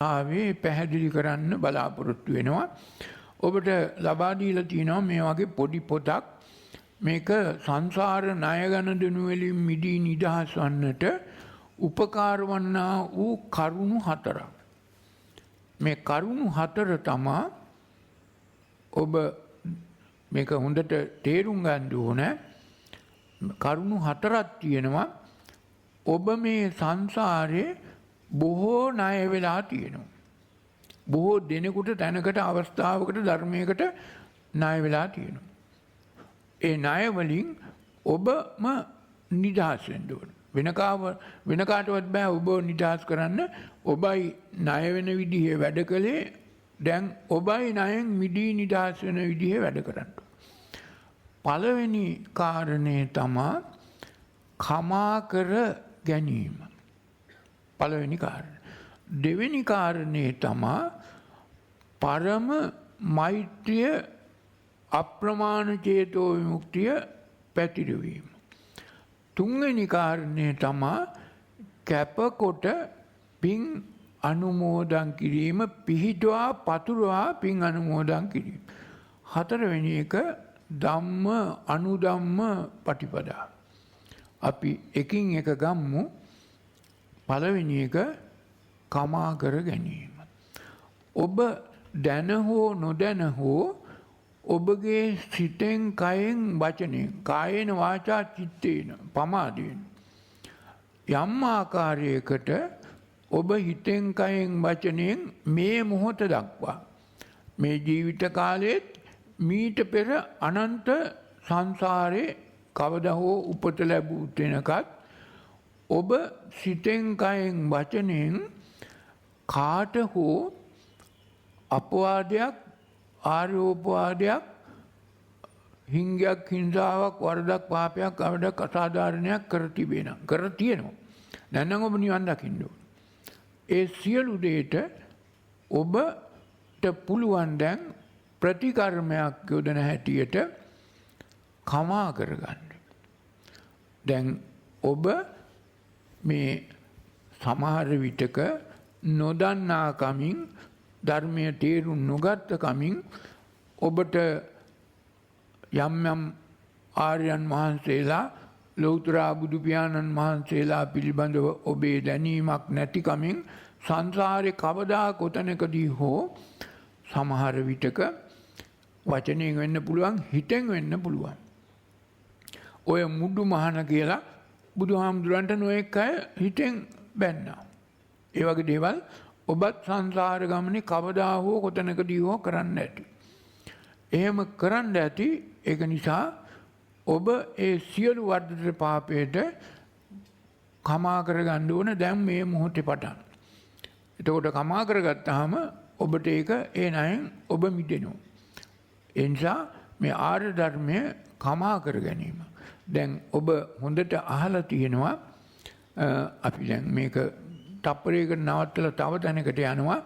ආවේ පැහැදිලි කරන්න බලාපොරොත්තු වෙනවා. ඔබට ලබා දීලා තියෙනවා මේ වගේ පොඩි පොතක්. මේක සංසාර ණය ගනුදෙනු වලින් මිදී නිදහස් වන්නට උපකාර වන්නා වූ කරුණු 4ක්. මේ කරුණු 4 තමයි ඔබ මේක හොඳට තේරුම් ගන්න ඕනේ. කරුණු 4ක් තියෙනවා. ඔබ මේ සංසාරේ බොහෝ ණය වෙලා තියෙනවා. බොහෝ දෙනෙකුට තැනකට අවස්ථාවකට ධර්මයකට ණය වෙලා තියෙනවා. ඒ ණය වලින් ඔබම නිදහස් වෙන්න ඕන. වෙන කාටවත් බෑ ඔබ නිදහස් කරන්න. ඔබයි ණය වෙන විදිහේ වැඩ කළේ. දැන් ඔබයි ණයෙන් මිදී නිදහස් වෙන විදිහේ වැඩ කරන්න. පළවෙනි කාරණේ තමයි කමා කර ගැනීම. පළවෙනි කාරණය. දෙවෙනි කාරණේ තමයි පරම මෛත්‍රිය අප්‍රමාණ චේතෝ විමුක්තිය පැතිරවීම. තුන්වෙනි කාරණේ තමයි කැපකොට පින් අනුමෝදන් කිරීම, පිහිටුවා පතුරවා පින් අනුමෝදන් කිරීම. හතරවෙනි එක ධම්ම අනුධම්ම පටිපදා. අපි එකින් එක ගම්මු. පළවෙනි එක කමා කර ගැනීම. ඔබ දැන හෝ නොදැන හෝ ඔබගේ සිතෙන් කයෙන් වචනෙන් කායේන වාචා චිත්තේන පමාදයෙන් යම් ආකාරයකට ඔබ හිතෙන් කයෙන් වචනෙන් මේ මොහොත දක්වා මේ ජීවිත කාලයේත් මීට පෙර අනන්ත සංසාරේ කවදා හෝ උපත ලැබූ තැනකත් ඔබ සිතෙන් කයෙන් වචනෙන් කාට හෝ අපවාදයක් ආරෝපවාදයක් හිංගයක් හිංසාවක් වරදක් පාපයක් අවඩක් අසාධාරණයක් කර තියෙනවා. නැත්නම් ඔබ නිවන් දකින්න ඕන. ඒ සියලු දේට ඔබට පුළුවන් දැන් ප්‍රතිකර්මයක් යොදන හැටියට කමා කරගන්න. දැන් ඔබ මේ සමහර විටක නොදන්නා කමින් ධර්මයේ තේරුම් නොගත් කමින් ඔබට යම් යම් ආර්යයන් වහන්සේලා ලෞතර බුදු පියාණන් වහන්සේලා පිළිබඳව ඔබේ දැනීමක් නැති කමින් සංසාරේ කවදා කොතැනකදී හෝ සමහර විටක වචනයෙන් වෙන්න පුළුවන්, හිතෙන් වෙන්න පුළුවන්. ඔය මුඩු මහන කියලා බුදුහාමුදුරන්ට නොඑක අය හිතෙන් බැන්නා. ඒ වගේ දේවල් ඔබත් සංසාර ගමනේ කවදා හෝ කොතැනකදී හෝ කරන්න ඇති. එහෙම කරන්න ඇති. ඒක නිසා ඔබ ඒ සියලු වර්ධිත පාපයට කමා කරගන්න ඕන දැන් මේ මොහොතේ පටන්. එතකොට කමා කරගත්තාම ඔබට ඒක ඒ ණයෙන් ඔබ මිදෙනවා. ඒ නිසා මේ ආර්ය ධර්මය කමා කර ගැනීම. දැන් ඔබ හොඳට අහලා තියෙනවා. අපි දැන් මේක තප්පරයකට නවත්තලා තව තැනකට යනවා.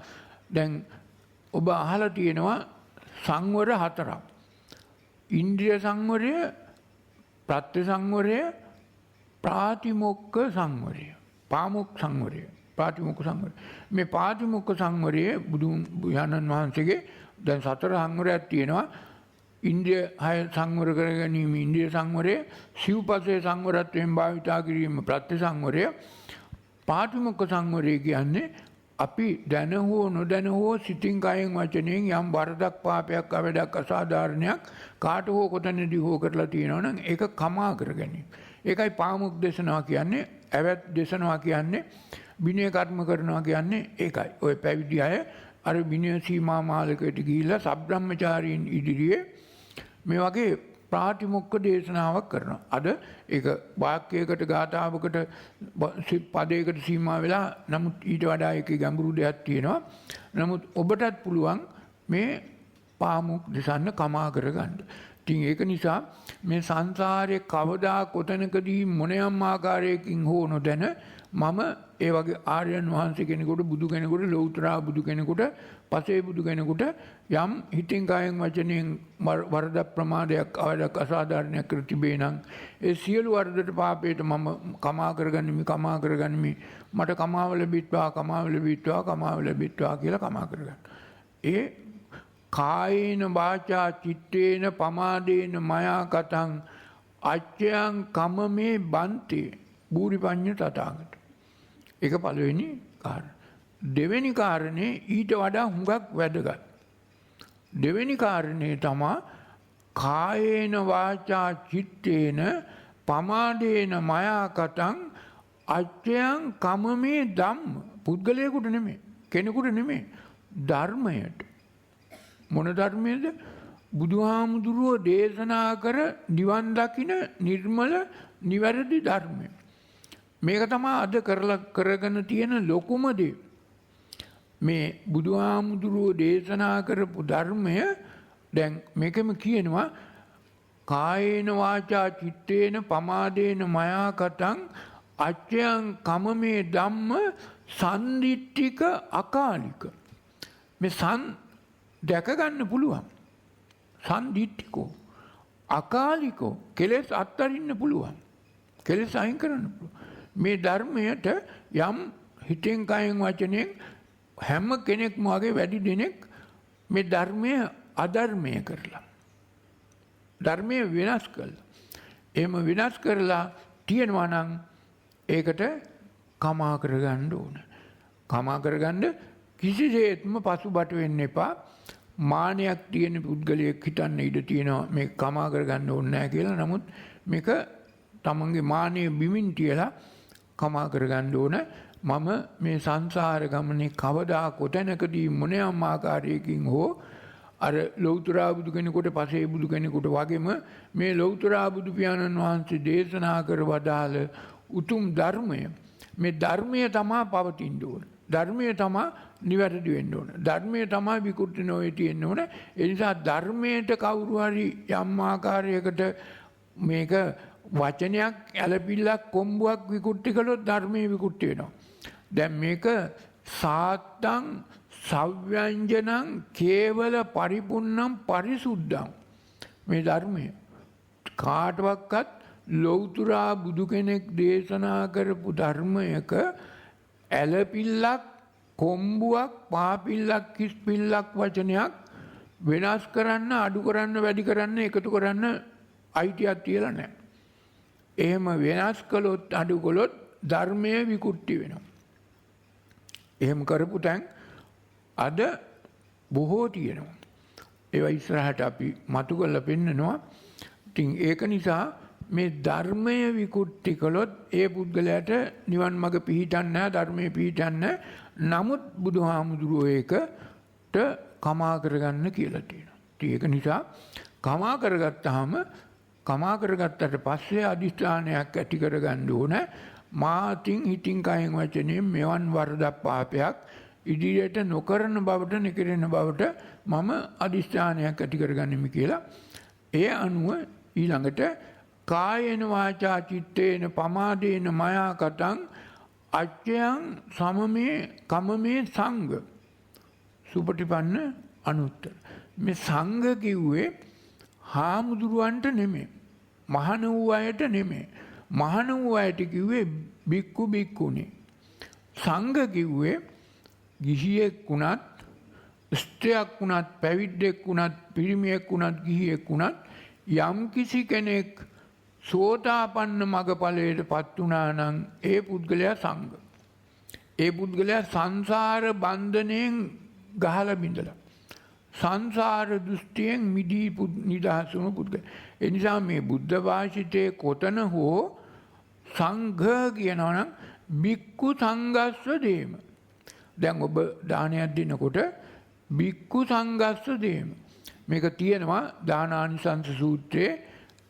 දැන් ඔබ අහලා තියෙනවා සංවර 4ක්. ඉන්ද්‍රිය සංවරය, ප්‍රත්‍ය සංවරය, ප්‍රාතිමොක්ඛ සංවරය, පාමුක් සංවරය, ප්‍රාතිමොක්ඛ සංවරය. මේ ප්‍රාතිමොක්ඛ සංවරය බුදුන් වහන්සේගේ දැන් 4 සංවරයක් තියෙනවා. ඉන්ද්‍රිය 6 සංවර කර ගැනීම ඉන්ද්‍රිය සංවරය, සිව්පසේ සංවරත්වයෙන් භාවිතා කිරීම ප්‍රත්‍ය සංවරය. පාටිමොක්ඛ සංවරය කියන්නේ අපි දැන හෝ නොදැන හෝ සිතින් කයෙන් වචනයෙන් යම් වරදක් පාපයක් අවඩක් අසාධාරණයක් කාට හෝ කොතැනදී හෝ කරලා තියෙනවා නම් ඒක කමා කර ගැනීම. ඒකයි පාමුක් දේශනවා කියන්නේ, ඇවැත් දේශනවා කියන්නේ, විනය කර්ම කරනවා කියන්නේ ඒකයි. ඔය පැවිදි අය අර විනය සීමා මාලකයට ගිහිල්ලා සබ්‍රාහ්මචාරීන් ඉදිරියේ මේ වගේ ප්‍රාතිමොක්ඛ දේශනාවක් කරනවා. අද ඒක වාක්‍යයකට ගාථාවකට පදයකට සීමා වෙලා නමුත් ඊට වඩා ඒකේ ගැඹුරු දෙයක් තියෙනවා. නමුත් ඔබටත් පුළුවන් මේ පාමුක් දෙසන්න කමා කරගන්න. ඉතින් ඒක නිසා මේ සංසාරයේ කවදා කොතැනකදී මොනියම් ආකාරයකින් හෝ නොදැන මම ඒ වගේ ආර්යයන් වහන්සේ කෙනෙකුට බුදු කෙනෙකුට ලෞතර බුදු කෙනෙකුට පසේ බුදු කෙනෙකුට යම් හිතින් කායෙන් වචනයෙන් වරද ප්‍රමාදයක් අවඩක් අසාධාරණයක් කර තිබේ නම් ඒ සියලු වරදට පාපයට මම කමා කරගනිමි මට කමාව ලැබිත්වා කියලා කමා කරගන්න. ඒ කායේන වාචා චිත්තේන පමාදේන මයා කතං අච්චයන් කමමේ බන්තේ බූරිපඤ්ඤ තථාගත. ඒක පළවෙනි කාරණය. දෙවෙනි කාරණේ ඊට වඩා හුඟක් වැදගත්. දෙවෙනි කාරණේ තමයි කායේන වාචා චිත්තේන පමාදේන මයා කතං අච්චයන් කමමේ ධම්ම. පුද්ගලයෙකුට නෙමෙයි, කෙනෙකුට නෙමෙයි, ධර්මයට. මොන ධර්මයේද? බුදුහාමුදුරුවෝ දේශනා කර නිවන් දකින නිර්මල නිවැරදි ධර්මය. මේක තමයි අද කරගෙන තියෙන ලොකුම දේ. මේ බුදුහාමුදුරුවෝ දේශනා කරපු ධර්මය දැන් මේකෙම කියනවා කායේන වාචා චිත්තේන පමාදේන මයා කතං අච්චයන් කමමේ ධම්ම සන්දිට්ඨික අකාලික. මේ දැක ගන්න පුළුවන්. සන්දිට්ඨිකෝ අකාලිකෝ කෙලෙස් අත්තරින්න පුළුවන්. කෙලෙස් අයින් කරන්න පුළුවන්. මේ ධර්මයට යම් හිතෙන් කයෙන් වචනෙන් හැම කෙනෙක්ම වගේ වැඩි දෙනෙක් මේ ධර්මය අධර්මය කරලා ධර්මය වෙනස් කළා. එහෙම වෙනස් කරලා තියෙනවා නම් ඒකට කමා කරගන්න ඕන. කමා කරගන්න කිසිසේත්ම පසුබට වෙන්න එපා. මානයක් තියෙන පුද්ගලයෙක් හිතන්න ඉඩ තියෙනවා මේ කමා කරගන්න ඕනේ නැහැ කියලා. නමුත් මේක තමන්ගේ මානය බිමින් තියලා කමා කරගන්න ඕන. මම මේ සංසාර ගමනේ කවදා කොතැනකදී මොනෑම ආකාරයකින් හෝ අර ලෞතර බුදු කෙනෙකුට පසේ බුදු කෙනෙකුට වගේම මේ ලෞතර බුදු පියාණන් වහන්සේ දේශනා කර වදාළ උතුම් ධර්මය, මේ ධර්මය තමයි පවතින්න ඕන. ධර්මය තමයි නිවැරදි වෙන්න ඕන. ධර්මය තමයි විකෘති නොවේ තියෙන්න ඕන. ඒ නිසා ධර්මයට කවුරු හරි යම් ආකාරයකට මේක වචනයක් ඇලපිල්ලක් කොම්බුවක් විකෘති කළොත් ධර්මයේ විකෘති වෙනවා. දැන් මේක සාත්තං සව්‍යංජනං කේවල පරිපුන්නම් පරිසුද්ධං. මේ ධර්මය කාටවත් ලෞතුරා බුදු කෙනෙක් දේශනා කරපු ධර්මයක ඇලපිල්ලක් කොම්බුවක් පාපිල්ලක් කිස්පිල්ලක් වචනයක් වෙනස් කරන්න අඩු කරන්න වැඩි කරන්න එකතු කරන්න අයිතියක් තියලා නැහැ. එහෙම වෙනස් කළොත් අඩු කළොත් ධර්මය විකෘති වෙනවා. එහෙම කරපු තැන් අද බොහෝ තියෙනවා. ඒවා ඉස්සරහට අපි මතු කරලා පෙන්නනවා. ඉතින් ඒක නිසා මේ ධර්මය විකෘති කළොත් ඒ පුද්ගලයාට නිවන් මඟ පිහිටන්නේ නැහැ, ධර්මයේ පිහිටන්නේ නැහැ. නමුත් බුදුහාමුදුරුවෝ ඒකට කමා කරගන්න කියලා තියෙනවා. ඒක නිසා කමා කරගත්තාම කමා කරගත්තට පස්සේ අදිස්ථානයක් ඇති කරගන්න ඕන. මාතින් හිතින් කයෙන් වචනයෙන් මෙවන් වරදක් පාපයක් ඉදිරියට නොකරන බවට නිකරන බවට මම අදිස්ථානයක් ඇති කරගන්නෙමි කියලා. ඒ අනුව ඊළඟට කායේන වාචා චිත්තේන පමාදේන මයා කතං අච්චයන් සමමේ කමමේ සංඝ සුපටිපන්න අනුත්තර. මේ සංඝ කිව්වේ හාමුදුරුවන්ට නෙමෙයි, මහාන වූ අයට නෙමෙයි. මහාන වූ අයට කිව්වේ බික්කු බික්කුණි. සංඝ කිව්වේ ගිහියෙක් වුණත්, ස්ත්‍රියක් වුණත්, පැවිද්දෙක් වුණත්, පිරිමියෙක් වුණත්, ගිහියෙක් වුණත් යම් කිසි කෙනෙක් සෝතාපන්න මගඵලයට පත් වුණා නම් ඒ පුද්ගලයා සංඝ. ඒ පුද්ගලයා සංසාර බන්ධණයෙන් ගහලා බිඳලා සංසාර දෘෂ්ටියෙන් මිදී නිදහස් වුණු පුද්ගලයා. ඒ නිසා මේ බුද්ධ භාෂිතයේ කොතන හෝ සංඝ කියනවා නම් බික්කු සංඝස්ස දේම. දැන් ඔබ දානයක් දෙනකොට බික්කු සංඝස්ස දේම. මේක තියෙනවා දානානිසංස සූත්‍රයේ,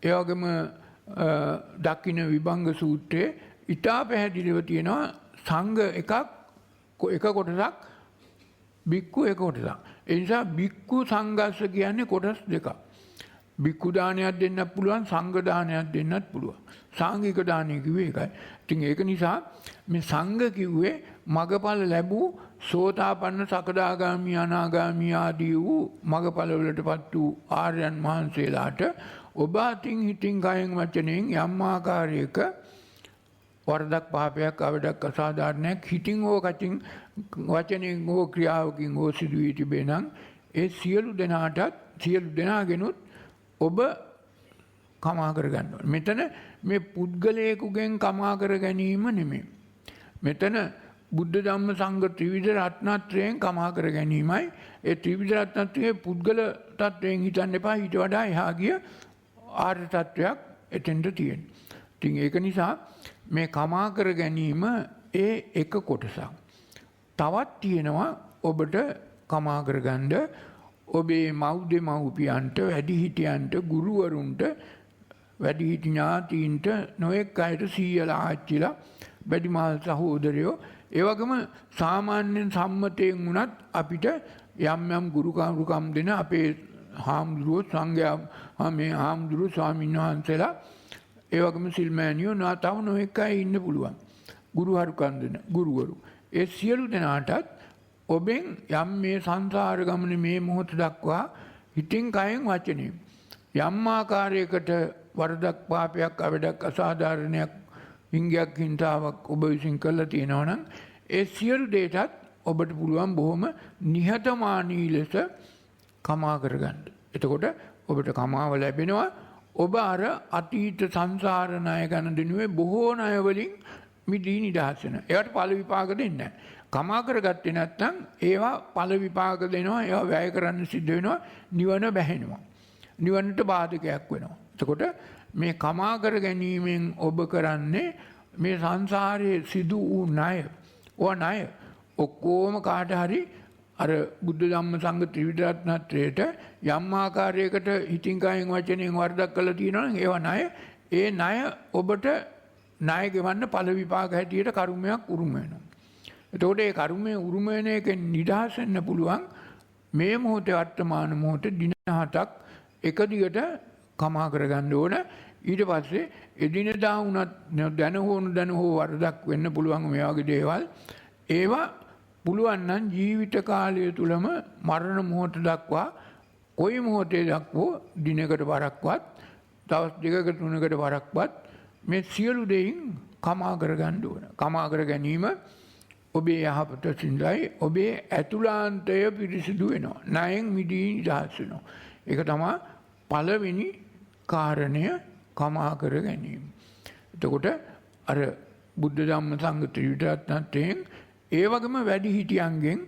ඒ වගේම දක්ඛින විභංග සූත්‍රයේ ඊටා පැහැදිලිව තියෙනවා සංඝ එක කොටසක්, බික්කු එක කොටසක්. ඒ නිසා බික්කු සංඝස්ස කියන්නේ කොටස් දෙකක්. බික්කු දානයක් දෙන්නත් පුළුවන්, සංඝ දානයක් දෙන්නත් පුළුවන්. සාංගික දානය කිව්වේ ඒකයි. ඉතින් ඒක නිසා මේ සංඝ කිව්වේ මගඵල ලැබූ සෝතාපන්න, සකදාගාමි, අනාගාමි ආදී වූ මගඵල වලටපත් වූ ආර්යයන් වහන්සේලාට ඔබ අතින් හිතින් කයෙන් වචනයෙන් යම් ආකාරයක වරදක්, පාපයක්, අවඩක්, අසාධාරණයක් හිතින් හෝ කටින් වචනෙන් හෝ ක්‍රියාවකින් හෝ සිදු වී තිබේ නම් ඒ සියලු දෙනාගෙනුත් ඔබ කමා කර ගන්න ඕනේ. මෙතන මේ පුද්ගලයෙකුගෙන් කමා කර ගැනීම නෙමෙයි. මෙතන බුද්ධ ධම්ම සංඝ ත්‍රිවිධ රත්නත්‍රයෙන් කමා කර ගැනීමයි. ඒ ත්‍රිවිධ රත්නත්‍රයේ පුද්ගල තත්වයෙන් හිතන්න එපා. ඊට වඩා එහා ගිය ආර්ය තත්වයක් එතෙන්ට තියෙනවා. ඉතින් ඒක නිසා මේ කමා කර ගැනීම ඒ එක කොටසක්. තවත් තියෙනවා ඔබට කමා කරගන්න ඔබේ මව්දෙමව්පියන්ට, වැඩිහිටියන්ට, ගුරුවරුන්ට, වැඩිහිටි ඥාතීන්ට, නොයෙක් අයට, සීයලා, ආච්චිලා, වැඩිමහල් සහෝදරයෝ, ඒ වගේම සාමාන්‍යයෙන් සම්මතයෙන් වුණත් අපිට යම් යම් ගුරුකම් දෙන අපේ හාමුදුරුවෝ, සංඝයා, මේ හාමුදුරුවෝ, ස්වාමීන් වහන්සේලා, ඒ වගේම සිල්මෑණියෝ, තව නොයෙක් අය ඉන්න පුළුවන්. ගුරුහරුකම් දෙන ගුරුවරු. ඒ සියලු දෙනාටත් ඔබෙන් යම් මේ සංසාර ගමනේ මේ මොහොත දක්වා හිතින් කයෙන් වචනයෙන් යම් ආකාරයකට වරදක්, පාපයක්, අවඩක්, අසාධාරණයක්, හිංගයක්, හිංසාවක් ඔබ විසින් කළා තියෙනවා නම් ඒ සියලු දේටත් ඔබට පුළුවන් බොහොම නිහතමානී ලෙස කමා කරගන්න. එතකොට ඔබට කමාව ලැබෙනවා. ඔබ අර අතීත සංසාර ණය ගන්න දිනුවේ බොහෝ ණය වලින් මිදී නිදහස් වෙනවා. ඒවට ඵල විපාක දෙන්නේ නැහැ. කමා කරගත්තේ නැත්නම් ඒවා ඵල විපාක දෙනවා. ඒවා වැය කරන්න සිද්ධ වෙනවා. නිවන බැහැෙනවා. නිවනට බාධකයක් වෙනවා. එතකොට මේ කමා කර ගැනීමෙන් ඔබ කරන්නේ මේ සංසාරයේ සිදු වූ ණය. ණය ඔක්කොම කාට හරි අර බුද්ධ ධම්ම සංඝ ත්‍රිවිධ රත්නත්‍රයට යම් ආකාරයකට හිතින් කයෙන් වචනයෙන් වරදක් කළා තියෙනවා නම් ඒවා ණය. ඒ ණය ඔබට ණය ගෙවන්න ඵල විපාක හැටියට කර්මයක් උරුම වෙනවා. එතකොට ඒ කර්මයේ උරුම වෙන එකෙන් නිදහස් වෙන්න පුළුවන් මේ මොහොතේ වර්තමාන මොහොතේ දින 7ක් එක දිගට කමා කරගන්න ඕන. ඊට පස්සේ එදිනෙදා වුණත් දැන හෝ වරදක් වෙන්න පුළුවන් මේ වගේ දේවල්. ඒවා පුළුවන් නම් ජීවිත කාලය තුලම මරණ මොහොත දක්වා කොයි මොහොතේ දක්වෝ දිනකට වරක්වත්, දවස් දෙකකට තුනකට වරක්වත් මේ සියලු දෙයින් කමා කරගන්න ඕන. කමා කර ගැනීම ඔබේ යහපත සිඳයි ඔබේ ඇතුළාන්තය පිරිසිදු වෙනවා. ණයෙන් මිදී නිදහස් වෙනවා. ඒක තමයි පළවෙනි කාරණය, කමා කර ගැනීම. එතකොට අර බුද්ධ ධම්ම සංඝ ත්‍රිවිධ රත්නත්‍රයෙන් ඒ වගේම වැඩිහිටියන්ගෙන්,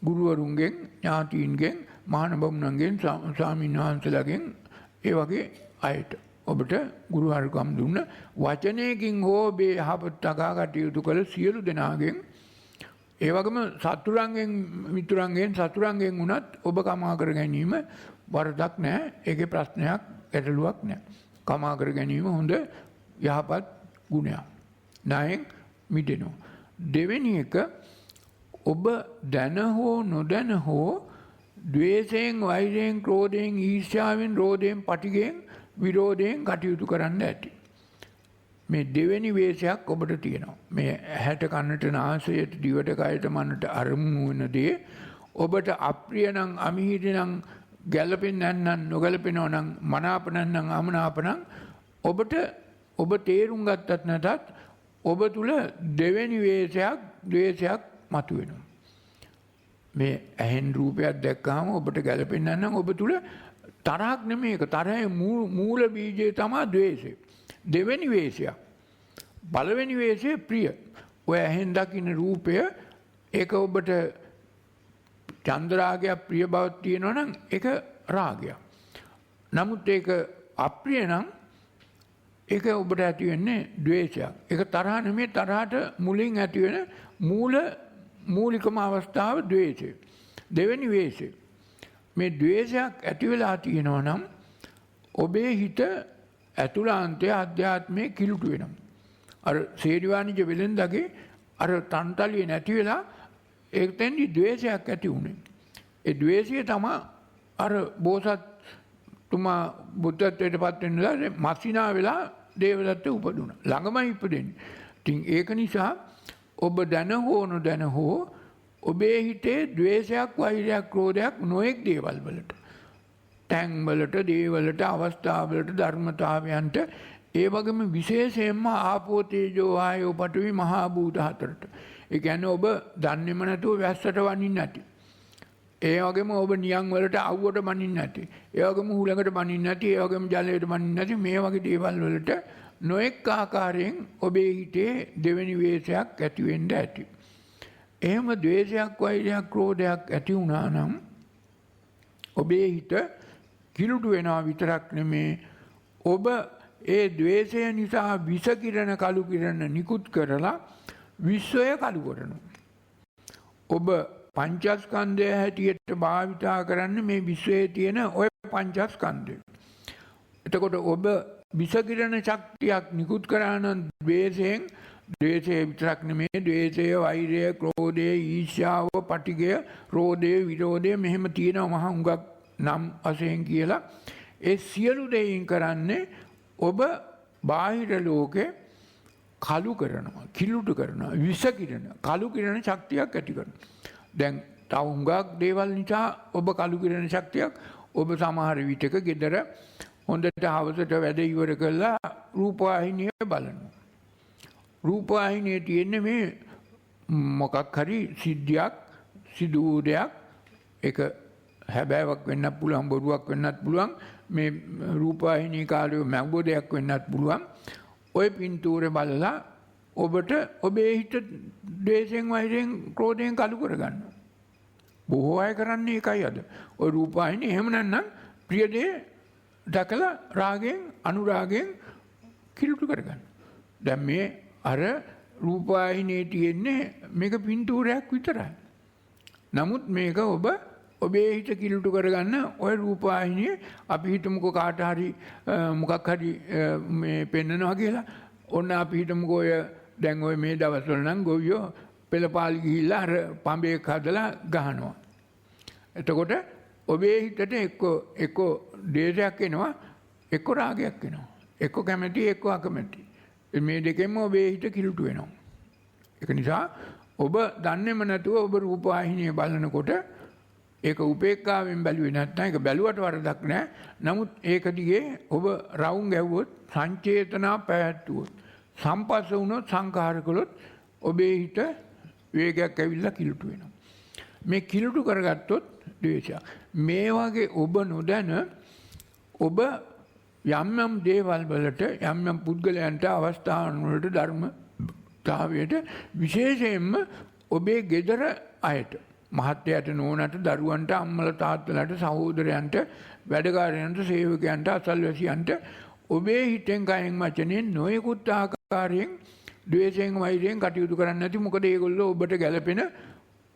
ගුරුවරුන්ගෙන්, ඥාතීන්ගෙන්, මහානබමුණන්ගෙන්, ස්වාමීන් වහන්සේලාගෙන්, ඒ වගේ අයට ඔබට ගුරුහරුකම් දුන්න වචනයකින් හෝ ඔබේ යහපත තකා කටයුතු කළ සියලු දෙනාගෙන්, ඒ වගේම සතුරන්ගෙන්, මිතුරන්ගෙන්, සතුරන්ගෙන් වුණත් ඔබ කමා කර ගැනීම වරදක් නැහැ. ඒකේ ප්‍රශ්නයක්, ගැටලුවක් නැහැ. කමා කර ගැනීම හොඳ යහපත් ගුණයක්. ණයෙන් මිදෙනවා. දෙවෙනි එක, ඔබ දැන හෝ නොදැන හෝ ද්වේෂයෙන්, වෛරයෙන්, ක්‍රෝධයෙන්, ඊර්ෂ්‍යාවෙන්, රෝධයෙන්, පටිඝයෙන්, විරෝධයෙන් කටයුතු කරන්න ඇති. මේ දෙවෙනි වේශයක් ඔබට තියෙනවා. මේ ඇහැට, කනට, නාසයට, දිවට, කයට, මනට අරමුණු වෙන දේ ඔබට අප්‍රිය නම්, අමිහිරි නම්, ගැළපෙන්නේ නැත්නම්, නොගැළපෙනවා නම්, මනාප නැත්නම්, අමනාප නම් ඔබට ඔබ තේරුම් ගත්තත් නැතත් ඔබ තුල දෙවෙනි වේශයක්, ද්වේෂයක් මතුවෙනවා. මේ ඇහෙන් රූපයක් දැක්කහම ඔබට ගැළපෙන්නේ නැත්නම් ඔබ තුල තරහක් නෙමෙයි, ඒක තරහේ මූල බීජය තමයි ද්වේෂය. දෙවෙනි වේශය. පළවෙනි වේශය ප්‍රිය. ඔය ඇහෙන් දකින්න රූපය, ඒක ඔබට චන්ද්‍රාගයක්, ප්‍රිය බවක් තියෙනවා නම් ඒක රාගයක්. නමුත් ඒක අප්‍රිය නම් ඒක ඔබට ඇති වෙන්නේ ද්වේෂයක්. ඒක තරහ නෙමෙයි, තරහට මුලින් ඇති වෙන මූලිකම අවස්ථාව ද්වේෂය. දෙවෙනි වේශය. මේ ද්වේෂයක් ඇති වෙලා තියෙනවා නම් ඔබේ හිත ඇතුළාන්තයේ අධ්‍යාත්මයේ කිලුට වෙනවා. අර සේරිවාණිජ වෙලෙන්දගේ අර තන්තලිය නැති වෙලා ඒකෙන්දි ද්වේෂයක් ඇති වුණේ. ඒ ද්වේෂය තමයි අර බෝසත් තුමා බුද්ධත්වයට පත් වෙන්නලා මස්සිනා වෙලා දේවදත්ත උපදුණා. ළඟමයි ඉපදෙන්නේ. ඉතින් ඒක නිසා ඔබ දැන හෝ නොදැන හෝ ඔබේ හිතේ ද්වේෂයක්, වෛරයක්, ක්‍රෝධයක් නොඑක් දේවල් වලට, තැන් වලට, දේවලට, අවස්ථාවලට, ධර්මතාවයන්ට, ඒ වගේම විශේෂයෙන්ම ආපෝ තේජෝ වායෝ පඨවි මහා භූත හතරට. ඒ කියන්නේ ඔබ දන්නේම නැතුව වැස්සට වනින්නේ නැති. ඒ වගේම ඔබ නියං වලට අවුවට බනින්නේ නැති. ඒ වගේම හුලඟට බනින්නේ නැති. ඒ වගේම ජලයට බනින්නේ නැති. මේ වගේ දේවල් වලට නොඑක් ආකාරයෙන් ඔබේ හිතේ දෙවෙනි වේශයක් ඇති වෙන්න ඇති. එහෙම ද්වේෂයක්, වෛරයක්, ක්‍රෝධයක් ඇති වුණා නම් ඔබේ හිත කිලුටු වෙනවා විතරක් නෙමේ, ඔබ ඒ ද්වේෂය නිසා විස කිරණ, කළු කිරණ නිකුත් කරලා විශ්වය කළු කරනවා. ඔබ පංචස්කන්ධය හැටියට භාවිතා කරන්නේ මේ විශ්වයේ තියෙන ඔය පංචස්කන්ධය. එතකොට ඔබ විස කිරණ ශක්තියක් නිකුත් කරන ද්වේෂයෙන්, ද්වේෂය විතරක් නෙමේ, ද්වේෂය, වෛරය, ක්‍රෝධය, ඊර්ෂ්‍යාව, පටිඝය, රෝධය, විරෝධය, මෙහෙම තියෙනවා මහා හුඟක් නම් වශයෙන් කියලා. ඒ සියලු දෙයින් කරන්නේ ඔබ බාහිර ලෝකේ කළු කරනවා, කිලුට කරනවා, විස කිරණ, කළු කිරණ ශක්තියක් ඇති කරනවා. දැන් තව හුඟක් දේවල් නිසා ඔබ කළු කිරණ ශක්තියක්, ඔබ සමහර විටක ගෙදර හොඳට හවසට වැඩ ඉවර කළා රූපවාහිනිය බලනවා. රූපවාහිනියේ තියෙන්නේ මේ මොකක් හරි සිද්ධියක්, සිදුවුරයක්, ඒක හැබෑවක් වෙන්නත් පුළුවන්, බොරුවක් වෙන්නත් පුළුවන්, මේ රූපවාහිනී කාර්යෝ මැව්බොදයක් වෙන්නත් පුළුවන්. ඔය පින්තූරේ බලලා ඔබට ඔබේ හිත ද්වේෂයෙන්, වෛරයෙන්, ක්‍රෝධයෙන් කළු කරගන්නවා. බොහෝ අය කරන්නේ ඒකයි අද. ඔය රූපවාහිනී එහෙම නැත්නම් ප්‍රිය දේ දැකලා රාගයෙන්, අනුරාගයෙන් කිලුට කරගන්න. දැන් මේ අර රූපවාහිනියේ තියෙන්නේ මේක පින්තූරයක් විතරයි. නමුත් මේක ඔබේ හිත කිලුට කරගන්න ඔය රූපවාහිනිය අපි හිතමුකෝ කාට හරි මොකක් හරි මේ පෙන්නනවා කියලා. ඔන්න අපි හිතමුකෝ ඔය දැන් ඔය මේ දවස්වල නම් ගොවියෝ පෙළපාලි ගිහිල්ලා අර පඹයක් හදලා ගහනවා. එතකොට ඔබේ හිතට එක්ක ද්වේෂයක් එනවා, එක්ක රාගයක් එනවා. එක්ක කැමැති, එක්ක අකමැති. මේ දෙකෙන්ම ඔබේ හිත කිලුට වෙනවා. ඒක නිසා ඔබ දන්නේම නැතුව ඔබ රූපවාහිනිය බලනකොට ඒක උපේක්ඛාවෙන් බැලුවේ නැත්නම් ඒක බැලුවට වරදක් නැහැ. නමුත් ඒක දිගේ ඔබ රවුම් ගැව්වොත්, සංචේතනා පැවැත්වුවොත්, සම්පස්ස වුණොත්, සංඛාර කළොත් ඔබේ හිත වේගයක් ඇවිල්ලා කිලුට වෙනවා. මේ කිලුට කරගත්තොත් ද්වේෂය. මේ වගේ ඔබ නොදැන ඔබ යම් යම් දේවල් වලට, යම් යම් පුද්ගලයන්ට, අවස්ථාන් වලට, ධර්මතාවයට, විශේෂයෙන්ම ඔබේ ගෙදර අයට, මහත්යට, නෝනට, දරුවන්ට, අම්මලා තාත්තලාට, සහෝදරයන්ට, වැඩකාරයන්ට, සේවකයන්ට, අසල්වැසියන්ට ඔබේ හිතෙන්, කයෙන්, වචනෙන් නොයෙකුත් ආකාරයෙන් ද්වේෂයෙන්, වෛරයෙන් කටයුතු කරන්නේ නැති. මොකද ඒගොල්ලෝ ඔබට ගැළපෙන,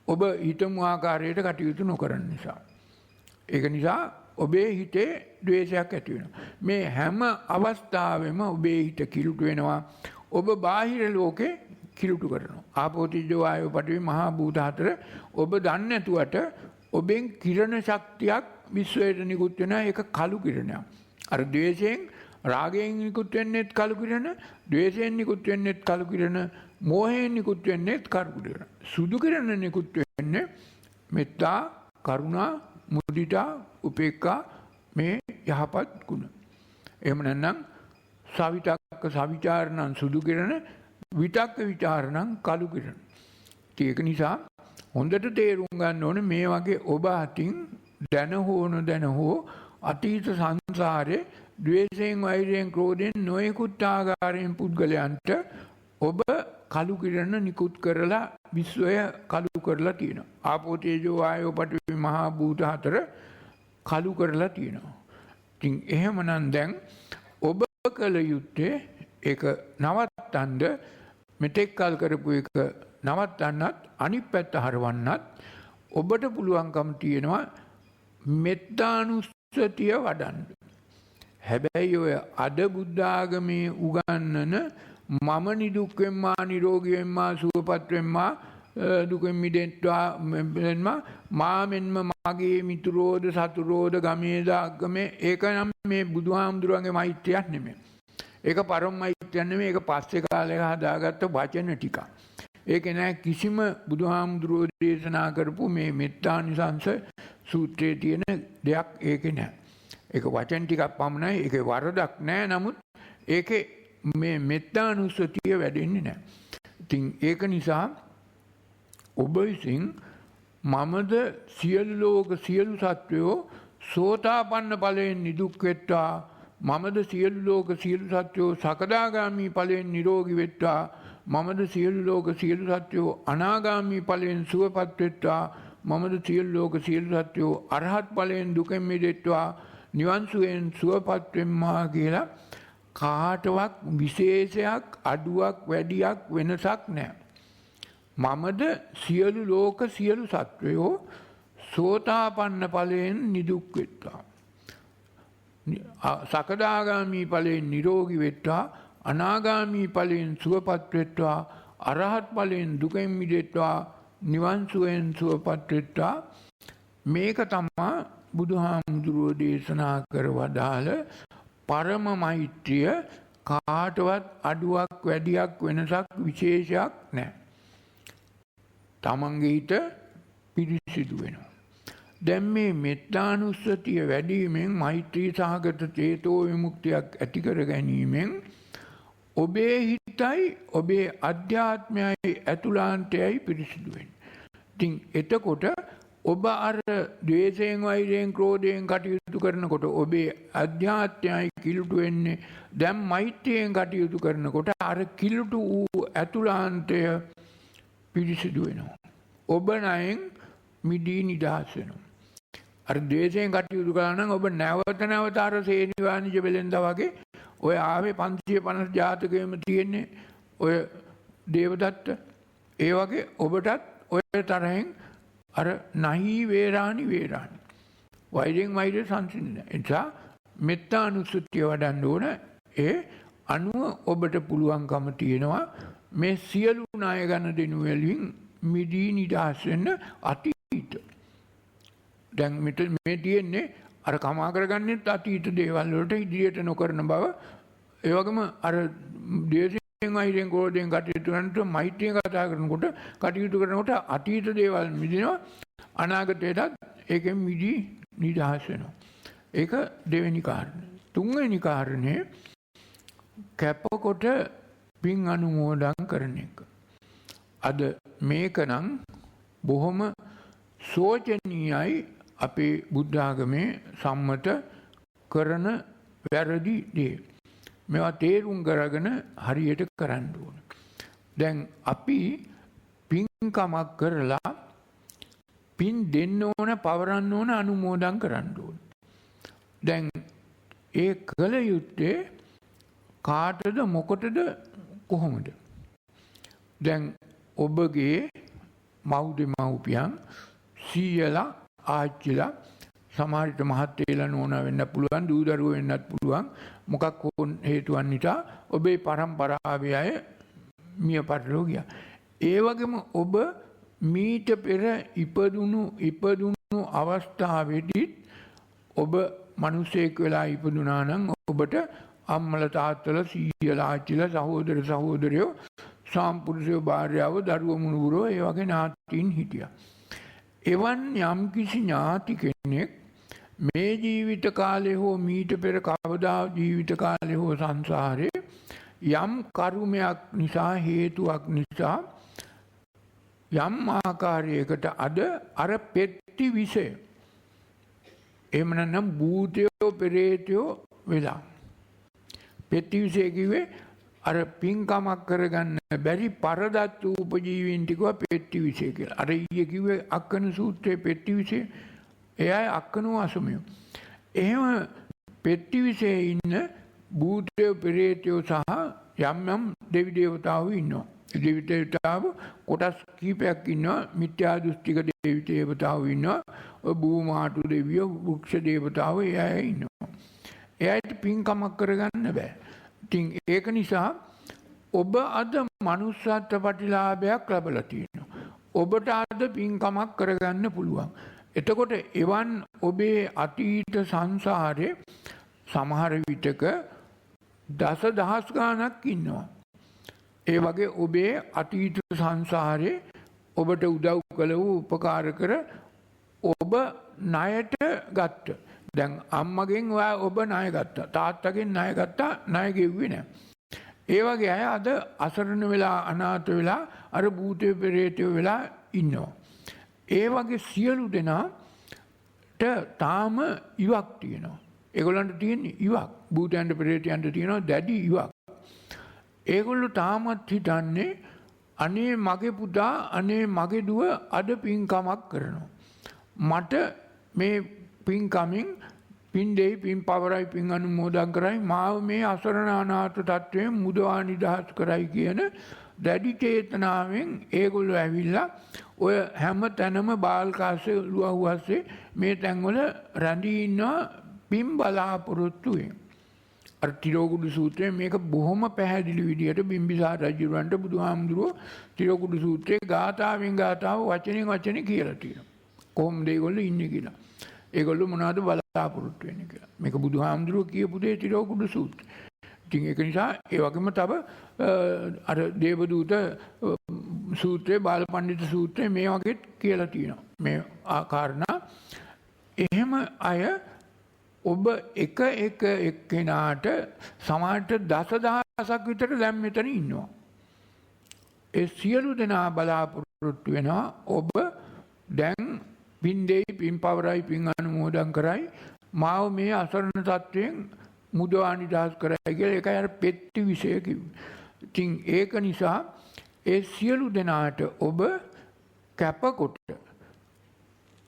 ඔබ හිතමු ආකාරයට කටයුතු නොකරන නිසා. ඒක නිසා ඔබේ හිතේ ද්වේෂයක් ඇති වෙනවා. මේ හැම අවස්ථාවෙම ඔබේ හිත කිලුට වෙනවා. ඔබ බාහිර ලෝකේ කිලුට කරනවා. ආපෝ තේජෝ වායෝ පඨවි මහා භූත හතර ඔබ දන්නේ නැතුවට ඔබෙන් කිරණ ශක්තියක් විශ්වයට නිකුත් වෙනවා. ඒක කළු කිරණයක්. අර ද්වේෂයෙන්, රාගයෙන් නිකුත් වෙන්නේත් කළු කිරණ, ද්වේෂයෙන් නිකුත් වෙන්නේත් කළු කිරණ, මෝහයෙන් නිකුත් වෙන්නේත් කළු කිරණ. සුදු කිරණ නිකුත් වෙන්නේ මෙත්තා, කරුණා, මුදිතා, උපේක්ඛා, මේ යහපත් ගුණ. එහෙම නැත්නම් සවිතක්ක, සවිචාරණ සුදු කිරණ, විතක්ක, විචාරණ කළු කිරණ. ඒක නිසා හොඳට තේරුම් ගන්න ඕනේ මේ වගේ ඔබ අතින් දැන හෝ නොදැන හෝ අතීත සංසාරේ ද්වේෂයෙන්, වෛරයෙන්, ක්‍රෝධයෙන් නොයෙකුත් ආකාරයෙන් පුද්ගලයන්ට ඔබ කළු කිරණ නිකුත් කරලා විශ්වය කළු කරලා තියෙනවා. ආපෝ තේජෝ වායෝ පඨවි මහා භූත හතර කළු කරලා තියෙනවා. ඉතින් එහෙමනම් දැන් ඔබ කළ යුත්තේ ඒක නවත්තන්න, මෙතෙක් කල් කරපු එක නවත්තන්නත්, අනිත් පැත්ත හරවන්නත් ඔබට පුළුවන්කම තියෙනවා මෙත්තානුස්සතිය වඩන්න. හැබැයි ඔය අද බුද්ධ ආගමේ උගන්වන මම නිදුක් වෙම්මා, නිරෝගී වෙම්මා, සුවපත් වෙම්මා, දුකෙන් මිදෙත්වා මා මෙන්ම මගේ මිතුරෝද සතුරෝද ගමේද අග්ගමේ ඒක නම් මේ බුදුහාමුදුරන්ගේ මෛත්‍රියක් නෙමෙයි. ඒක පරම මෛත්‍රියක් නෙමෙයි. ඒක පස්සේ කාලේ හදාගත්ත වචන ටිකක්. ඒක නෑ කිසිම බුදුහාමුදුරෝ දේශනා කරපු මේ මෙත්තානිසංස සූත්‍රයේ තියෙන දෙයක් ඒකේ නෑ. ඒක වචන ටිකක් පමණයි. ඒකේ වරදක් නෑ. නමුත් ඒකේ මේ මෙත්තානුස්සතිය වැඩෙන්නේ නෑ. ඉතින් ඒක නිසා ඔබ විසින් මමද සියලු ලෝක සියලු සත්වයෝ සෝතාපන්න ඵලයෙන් නිදුක් වෙත්වා මමද සියලු ලෝක සියලු සත්වයෝ සකදාගාමි ඵලයෙන් නිරෝගී වෙත්වා මමද සියලු ලෝක සියලු සත්වයෝ අනාගාමි ඵලයෙන් සුවපත් වෙත්වා මමද සියලු ලෝක සියලු සත්වයෝ අරහත් ඵලයෙන් දුකෙන් මිදෙත්වා නිවන් සුවයෙන් සුවපත් වෙම්මා කියලා කාටවත් විශේෂයක් අඩුවක් වැඩියක් වෙනසක් නැහැ. මමද සියලු ලෝක සියලු සත්වයෝ සෝතාපන්න ඵලයෙන් නිදුක් වෙත්වා සකදාගාමි ඵලයෙන් නිරෝගී වෙත්වා අනාගාමි ඵලයෙන් සුවපත් වෙත්වා අරහත් ඵලයෙන් දුකෙන් මිදෙත්වා නිවන් සුවයෙන් සුවපත් වෙත්වා මේක තමයි බුදුහාමුදුරුවෝ දේශනා කර වදාළ පරම මෛත්‍රිය. කාටවත් අඩුවක් වැඩියක් වෙනසක් විශේෂයක් නැහැ. තමන්ගේ හිත පිරිසිදු වෙනවා. දැන් මේ මෙත්තානුස්සතිය වැඩිවීමෙන් මෛත්‍රී සහගත චේතෝ විමුක්තියක් ඇති කර ගැනීමෙන් ඔබේ හිතයි ඔබේ අධ්‍යාත්මයයි ඇතුළාන්තයයි පිරිසිදු වෙන්නේ. ඉතින් එතකොට ඔබ අර ද්වේෂයෙන් වෛරයෙන් ක්‍රෝධයෙන් කටයුතු කරනකොට ඔබේ අධ්‍යාත්මයයි කිලුට වෙන්නේ. දැන් මෛත්‍රියෙන් කටයුතු කරනකොට අර කිලුට වූ ඇතුළාන්තය පිරිසිදු වෙනවා. ඔබ නයෙන් මිදී නිදහස් වෙනවා. අර ද්වේෂයෙන් කටයුතු කරා නම් ඔබ නැවත නැවත අර සේනිවානිජ බෙලෙන්දා වගේ ඔය ආවේ 550 ජාතකයේම තියෙන්නේ ඔය දේවදත්ත. ඒ වගේ ඔබටත් ඔය තරහෙන් අර නහි වේරාණි වේරාණි වෛරයෙන් වෛරය සංසිඳන. එනිසා මෙත්තානුස්සතිය වඩන්න ඕන. ඒ අනුව ඔබට පුළුවන්කම තියෙනවා මේ සියලු ණය ගන්න දෙනු වලින් මිදී නිදහස් වෙන්න අතීත. දැන් මේ තියෙන්නේ අර කමා කරගන්නෙත් අතීත දේවල් වලට ඉදිරියට නොකරන බව. ඒ වගේම අර දේශයෙන් වෛරයෙන් ක්‍රෝධයෙන් කටයුතු කරනකොට මෛත්‍රියෙන් කතා කරනකොට කටයුතු කරනකොට අතීත දේවල් මිදිනවා. අනාගතයටත් ඒකෙන් මිදී නිදහස් වෙනවා. ඒක දෙවෙනි කාරණය. තුන්වෙනි කාරණේ කැපකොට පින් අනුමෝදන් කරන එක. අද මේක නම් බොහොම සෝචනීයයි අපේ බුද්ධ ආගමේ සම්මත කරන වැරදි දේ. මේවා තේරුම් කරගෙන හරියට කරන්න ඕන. දැන් අපි පින්කමක් කරලා පින් දෙන්න ඕන, පවරන්න ඕන, අනුමෝදන් කරන්න ඕන. දැන් ඒ කල යුත්තේ කාටද මොකටද කොහොමද? දැන් ඔබගේ මව්දෙමව්පියන් සීයලා ආච්චිලා සමහරට මහත්තයලා නෝනා වෙන්න පුළුවන්, දූ දරුවෝ වෙන්නත් පුළුවන්. මොකක් හෝ හේතුවක් නිසා ඔබේ පරම්පරාවේ අය මිය පරලෝ ගියා. ඒ වගේම ඔබ මීට පෙර ඉපදුණු අවස්ථාවේදී ඔබ මිනිසෙක් වෙලා ඉපදුනා නම් ඔබට අම්මලා තාත්තලා සීයලා ආච්චිලා සහෝදර සහෝදරයෝ සාම්පුරුෂයෝ භාර්යාව දරුවෝ මුණුබුරෝ ඒ වගේ ඥාතීන් හිටියා. එවන් යම්කිසි ඥාති කෙනෙක් මේ ජීවිත කාලේ හෝ මීට පෙර කවදා ජීවිත කාලේ හෝ සංසාරේ යම් කර්මයක් නිසා හේතුවක් නිසා යම් ආකාරයකට අද අර පෙට්ටි විෂය එහෙම නැත්නම් භූතයෝ පෙරේතයෝ වෙලා පෙට්ටි විෂය කිව්වේ අර පින්කමක් කරගන්න බැරි පරදත් උපජීවීන් ටිකව පෙට්ටි විෂය කියලා. අර ඊයේ කිව්වේ අක්කන සූත්‍රයේ පෙට්ටි විෂය. එයයි අක්කනෝ අසමියෝ. එහෙම පෙට්ටි විෂයේ ඉන්න භූතයෝ පෙරේතයෝ සහ යම් යම් දෙවි දේවතාවෝ ඉන්නවා. දෙවි දේවතාවෝ කොටස් කීපයක් ඉන්නවා. මිත්‍යා දෘෂ්ටික දෙවි දේවතාවෝ ඉන්නවා. භූමාතු දෙවියෝ, වෘක්ෂ දේවතාවෝ එයයි ඉන්නවා. එයාට පින්කමක් කරගන්න බෑ. ඉතින් ඒක නිසා ඔබ අද මනුස්සත්ව ප්‍රතිලාභයක් ලැබලා තියෙනවා. ඔබට අද පින්කමක් කරගන්න පුළුවන්. එතකොට එවන් ඔබේ අතීත සංසාරේ සමහර විටක දසදහස් ගාණක් ඉන්නවා. ඒ වගේ ඔබේ අතීත සංසාරේ ඔබට උදව් කළ වූ උපකාර කර ඔබ ණයට ගත්ත. දැන් අම්මගෙන් ඔයා ඔබ ණය ගත්තා. තාත්තගෙන් ණය ගත්තා, ණය ගෙව්වේ නැහැ. ඒ වගේ අය අද අසරණ වෙලා අනාථ වෙලා අර භූතේ පෙරේතයෝ වෙලා ඉන්නවා. ඒ වගේ සියලු දෙනාට තාම ඉවක් තියෙනවා. ඒගොල්ලන්ට තියෙන ඉවක්. භූතයන්ට පෙරේතයන්ට තියෙනවා දැඩි ඉවක්. ඒගොල්ලෝ තාමත් හිතන්නේ අනේ මගේ පුතා, අනේ මගේ දුව අද පින්කමක් කරනවා. මට මේ පින්කමින් පින් දෙයි, පින් පවරයි, පින් අනුමෝදන් කරයි, මාව මේ අසරණ අනාථ තත්වයෙන් මුදවා නිදහස් කරයි කියන දැඩි චේතනාවෙන් ඒගොල්ලෝ ඇවිල්ලා ඔය හැම තැනම බාල්කාසේ ලුවහුවස්සේ මේ තැන්වල රැඳී ඉන්නවා පින් බලාපොරොත්තුවෙන්. අර තිරෝකුඩු සූත්‍රයේ මේක බොහොම පැහැදිලි විදියට බිම්බිසාර රජුරන්ට බුදුහාමුදුරුවෝ තිරෝකුඩු සූත්‍රයේ ගාථාවෙන් ගාථාව වචනෙන් වචනේ කියලා තියෙනවා. කොහොමද ඒගොල්ලෝ ඉන්නේ කියලා. ඒගොල්ලෝ මොනවද බලාපොරොත්තු වෙන්නේ කියලා. මේක බුදුහාමුදුරුවෝ කියපු දේ තිරෝකුඩු සූත්‍රය. ඉතින් ඒක නිසා ඒ වගේම තව අර දේවදූත සූත්‍රයේ බාලපඬිත සූත්‍රයේ මේ වගේ කියලා තියෙනවා. මේ ආකාරණා එහෙම අය ඔබ එක එක්කෙනාට සමාජයට දසදහසක් විතර දැන් මෙතන ඉන්නවා. ඒ සියලු දෙනා බලාපොරොත්තු වෙනවා ඔබ දැන් පින් දෙයි, පින් පවරයි, පින් අනුමෝදන් කරයි, මාව මේ අසරණ තත්වයෙන් මුදවා නිදහස් කරයි කියලා. ඒකයි අර පෙත්ති විශේෂ කිව්වේ. ඉතින් ඒක නිසා ඒ සියලු දෙනාට ඔබ කැපකොට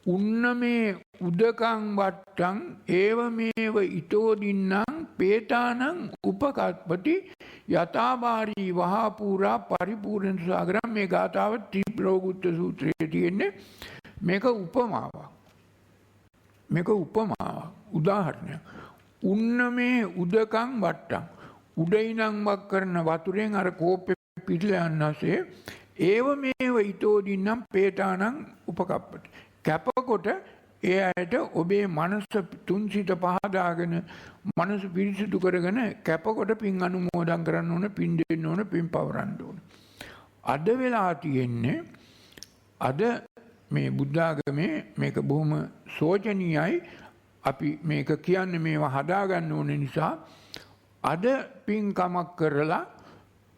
උන්නමේ උදකං වට්ටං ඒව මේව ඊතෝ දින්නම් පේතානං උපකප්පති යථාභාරී වහපූරා පරිපූර්ණ සාගරම්. මේ ගාථාව ත්‍රිපිටක සූත්‍රයේ තියෙන්නේ. මේක උපමාවක්. මේක උපමාවක්, උදාහරණයක්. උන්නමේ උදකං වට්ටං, උඩින්නම් වක් කරන වතුරෙන් අර කෝප්පේ පිටලා යනසේ ඒව මේව ඊතෝ දින්නම් පේතානං උපකප්පති. කැපකොට ඒ අයට ඔබේ මනස තුන්සිත පහදාගෙන මනස පිරිසිදු කරගෙන කැපකොට පින් අනුමෝදන් කරන්න ඕන, පින් දෙන්න ඕන, පින් පවරන්න ඕන. අද වෙලා තියෙන්නේ අද මේ බුද්ධාගමේ මේක බොහොම සෝචනීයයි. අපි මේක කියන්නේ මේවා හදාගන්න ඕන නිසා අද පින්කමක් කරලා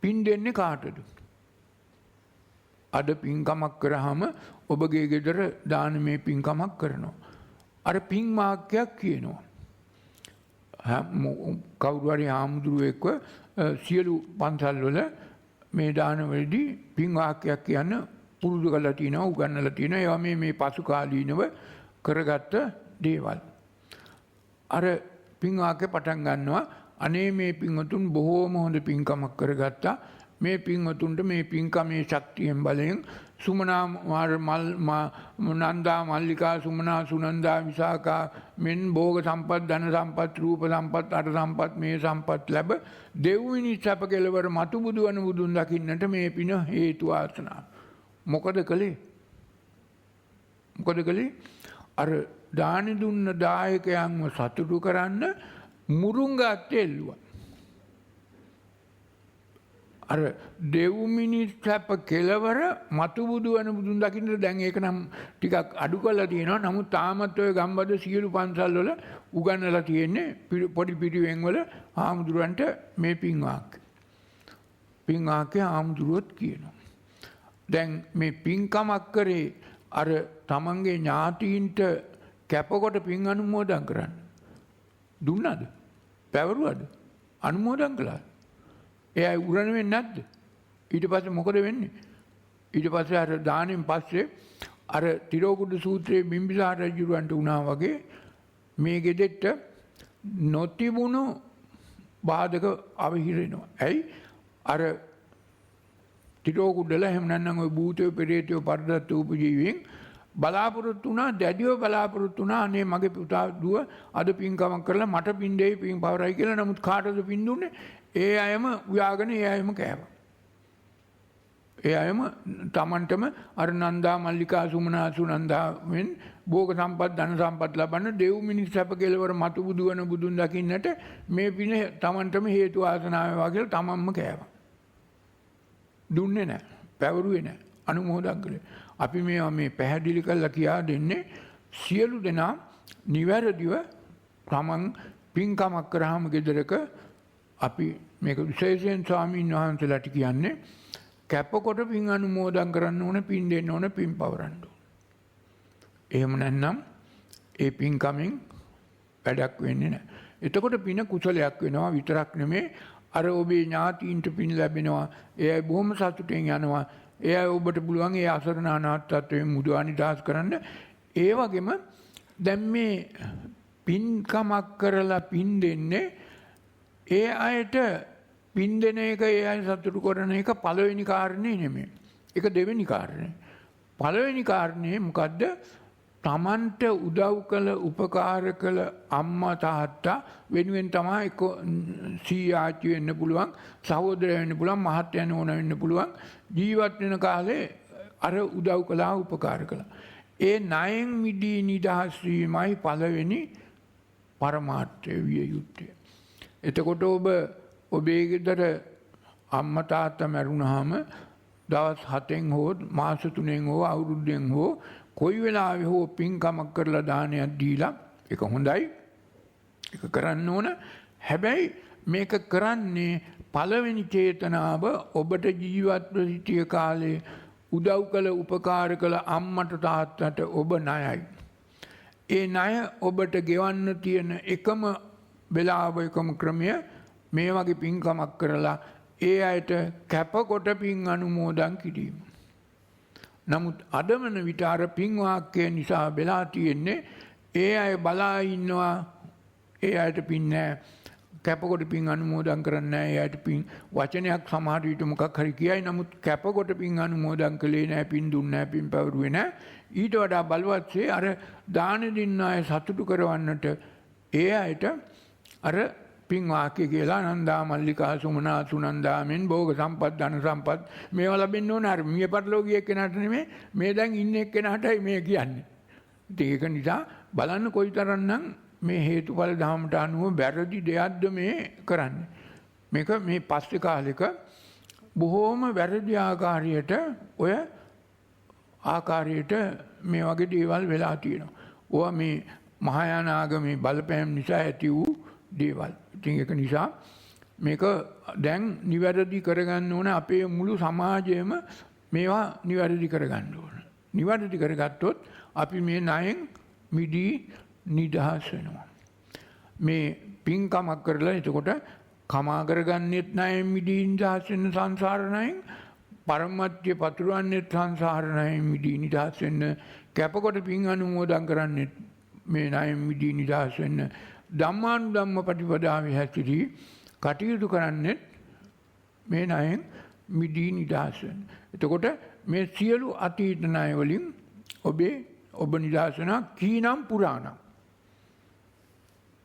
පින් දෙන්නේ කාටද? අද පින්කමක් කරාම ඔබගේ ගෙදර දානමය පින්කමක් කරනවා. අර පින් වාක්‍යයක් කියනවා. කවුරු හරි හාමුදුරුවෙක්ව සියලු පන්සල් වල මේ දානවලදී පින් වාක්‍යයක් කියන්න පුරුදු කරලා තිනවා, උගන්වලා තිනවා. ඒවා මේ පසු කාලීනව කරගත්ත දේවල්. අර පින් වාක්‍ය පටන් ගන්නවා. අනේ මේ පින්වතුන් බොහෝම හොඳ පින්කමක් කරගත්තා. මේ පින්වතුන්ට මේ පින්කමේ ශක්තියෙන් බලයෙන් සුමනා නන්දා මල්ලිකා සුමනා සුනන්දා විසාකා මෙන් භෝග සම්පත්, ධන සම්පත්, රූප සම්පත්, අට සම්පත්, මේ සම්පත් ලැබ දෙව්විනි සැප කෙලවර මතු බුදු වන බුදුන් දකින්නට මේ පින හේතු වාසනා. මොකද කළේ? අර දානි දුන්න දායකයන්ව සතුටු කරන්න මුරුංගාත් එල්ලුවා. අර දෙව්මිනිස් සැප කෙලවර මතු බුදු වන බුදුන් දකින්න දැන් ඒක නම් ටිකක් අඩු කරලා තියෙනවා. නමුත් තාමත් ඔය ගම්බද සියලු පන්සල් වල උගන්වලා තියෙන්නේ පොඩි පිටිවෙන් වල ආමුදුරන්ට මේ පින් වාක්‍ය ආමුදුරුවොත් කියනවා. දැන් මේ පින්කමක් කරේ අර තමන්ගේ ඥාතීන්ට කැපකොට පින් අනුමෝදන් කරන්න. දුන්නද? පැවරුවද? අනුමෝදන් කළාද? එයා උරණ වෙන්නේ නැද්ද? ඊට පස්සේ මොකද වෙන්නේ? ඊට පස්සේ අර දානෙන් පස්සේ අර තිරෝකුඩු සූත්‍රයේ බිම්බිසාර රජුරන්ට වුණා වගේ මේ ගෙදෙට්ට නොතිබුණු බාධක අවහිරෙනවා. ඇයි? අර තිරෝකුඩල එහෙම නැත්නම් ওই භූතයෝ පෙරේතයෝ පරදත්ත උපජීවීන් බලාපොරොත්තු වුණා, දැඩිව බලාපොරොත්තු වුණා. අනේ මගේ පුතා දුව අද පින්කමක් කරලා මට පින් දෙයි, පින් පවරයි කියලා. නමුත් කාටද පින් දුන්නේ? ඒ අයම උයාගෙන ඒ අයම කෑවා. ඒ අයම තමන්ටම අර නන්දා මල්ලිකා සුමනා සුනන්දාවෙන් භෝග සම්පත් ධන සම්පත් ලබන්න දෙව් මිනිස් සැප කෙලවර මතු බුදු වන බුදුන් දකින්නට මේ පින තමන්ටම හේතු ආසනාව වේවා කියලා තමන්ම කෑවා. දුන්නේ නැහැ. පැවරුවේ නැහැ. අනුමෝදන් කළේ. අපි මේ පැහැදිලි කරලා කියා දෙන්නේ සියලු දෙනා නිවැරදිව තමන් පින්කමක් කරාම ගෙදරක අපි මේක විශේෂයෙන් ස්වාමීන් වහන්සේලාට කියන්නේ කැපකොට පින් අනුමෝදන් කරන්න ඕන, පින් දෙන්න ඕන, පින් පවරන්න ඕන. එහෙම නැත්නම් ඒ පින්කමෙන් වැඩක් වෙන්නේ නැහැ. එතකොට පින කුසලයක් වෙනවා විතරක් නෙමේ අර ඔබේ ඥාතීන්ට පින් ලැබෙනවා. ඒ අය බොහොම සතුටින් යනවා. ඒ අය ඔබට පුළුවන් ඒ අසරණ අනාථ තත්වයෙන් මුදවා නිදහස් කරන්න. ඒ වගේම දැන් මේ පින්කමක් කරලා පින් දෙන්නේ ඒ අයට පින් දෙන එක ඒ අය සතුටු කරන එක පළවෙනි කාරණේ නෙමෙයි. ඒක දෙවෙනි කාරණේ. පළවෙනි කාරණේ මොකද්ද? තමන්ට උදව් කළ උපකාර කළ අම්මා තාත්තා වෙනුවෙන් තමයි එක්ක සීයාච්චි වෙන්න පුළුවන්, සහෝදරය වෙන්න පුළුවන්, මහත්තයා නෝන වෙන්න පුළුවන්. ජීවත් වෙන කාලේ අර උදව් කළා උපකාර කළා. ඒ ණයෙන් මිදී නිදහස් වීමයි පළවෙනි පරමාර්ථය විය යුත්තේ. එතකොට ඔබේ ගෙදර අම්මා තාත්තා මැරුණාම දවස් 7න් හෝ මාස 3න් හෝ අවුරුද්දෙන් හෝ කොයි වෙලාවෙ හෝ පින්කමක් කරලා දානයක් දීලා ඒක හොඳයි. ඒක කරන්න ඕන. හැබැයි මේක කරන්නේ පළවෙනි චේතනාව ඔබට ජීවත්ව සිටිය කාලේ උදව් කළ උපකාර කළ අම්මට තාත්තට ඔබ ණයයි. ඒ ණය ඔබට ගෙවන්න තියෙන එකම වෙලාව එකම ක්‍රමය මේ වගේ පින්කමක් කරලා ඒ අයට කැපකොට පින් අනුමෝදන් කිරීම. නමුත් අදමන විට අර පින් වාක්‍ය නිසා වෙලා තියෙන්නේ ඒ අය බලා ඉන්නවා ඒ අයට පින් නැහැ. කැපකොට පින් අනුමෝදන් කරන්නේ නැහැ. ඒ අයට පින් වචනයක් සමහර විට මොකක් හරි කියයි. නමුත් කැපකොට පින් අනුමෝදන් කළේ නැහැ, පින් දුන්නේ නැහැ, පින් පැවරුවේ නැහැ. ඊට වඩා බලවත්සේ අර දාන දෙන්න අය සතුටු කරවන්නට ඒ අයට අර පින් වාක්‍ය කියලා නන්දා මල්ලිකා සුමනා සුනන්දාමෙන් භෝග සම්පත් ධන සම්පත් මේවා ලැබෙන්න ඕන. අර මිය පරලෝකීය එක්කෙනාට නෙමෙයි මේ දැන් ඉන්න එක්කෙනාටයි මේ කියන්නේ. ඉතින් ඒක නිසා බලන්න කොයිතරම්නම් මේ හේතුඵල ධර්මයට අනුව වැරදි දෙයක්ද මේ කරන්නේ. මේක මේ පස්සේ කාලෙක බොහෝම වැරදි ආකාරයට ඔය ආකාරයට මේ වගේ දේවල් වෙලා තියෙනවා. ඕවා මේ මහායාන ආගමේ බලපෑම් නිසා ඇති වූ දේවල්. ඉතින් ඒක නිසා මේක දැන් නිවැරදි කරගන්න ඕන. අපේ මුළු සමාජයම මේවා නිවැරදි කරගන්න ඕන. නිවැරදි කරගත්තොත් අපි මේ ණයෙන් මිදී නිදහස් වෙනවා. මේ පින්කමක් කරලා එතකොට කමා කරගන්නෙත් ණයෙන් මිදී නිදහස් වෙන සංසාර ණයෙන්, පරමත්‍ය පතුරවන්නෙත් සංසාර ණයෙන් මිදී නිදහස් වෙන්න, කැපකොට පින් අනුමෝදන් කරන්නෙත් මේ ණයෙන් මිදී නිදහස් වෙන්න, ධම්මානුධම්ම ප්‍රතිපදාවේ හැසිරී කටයුතු කරන්නේ මේ ණයෙන් මිදී නිදහස් වෙන්න. එතකොට මේ සියලු අතීත ණය වලින් ඔබ නිදහස් වෙනවා. කීනම් පුරාණම්.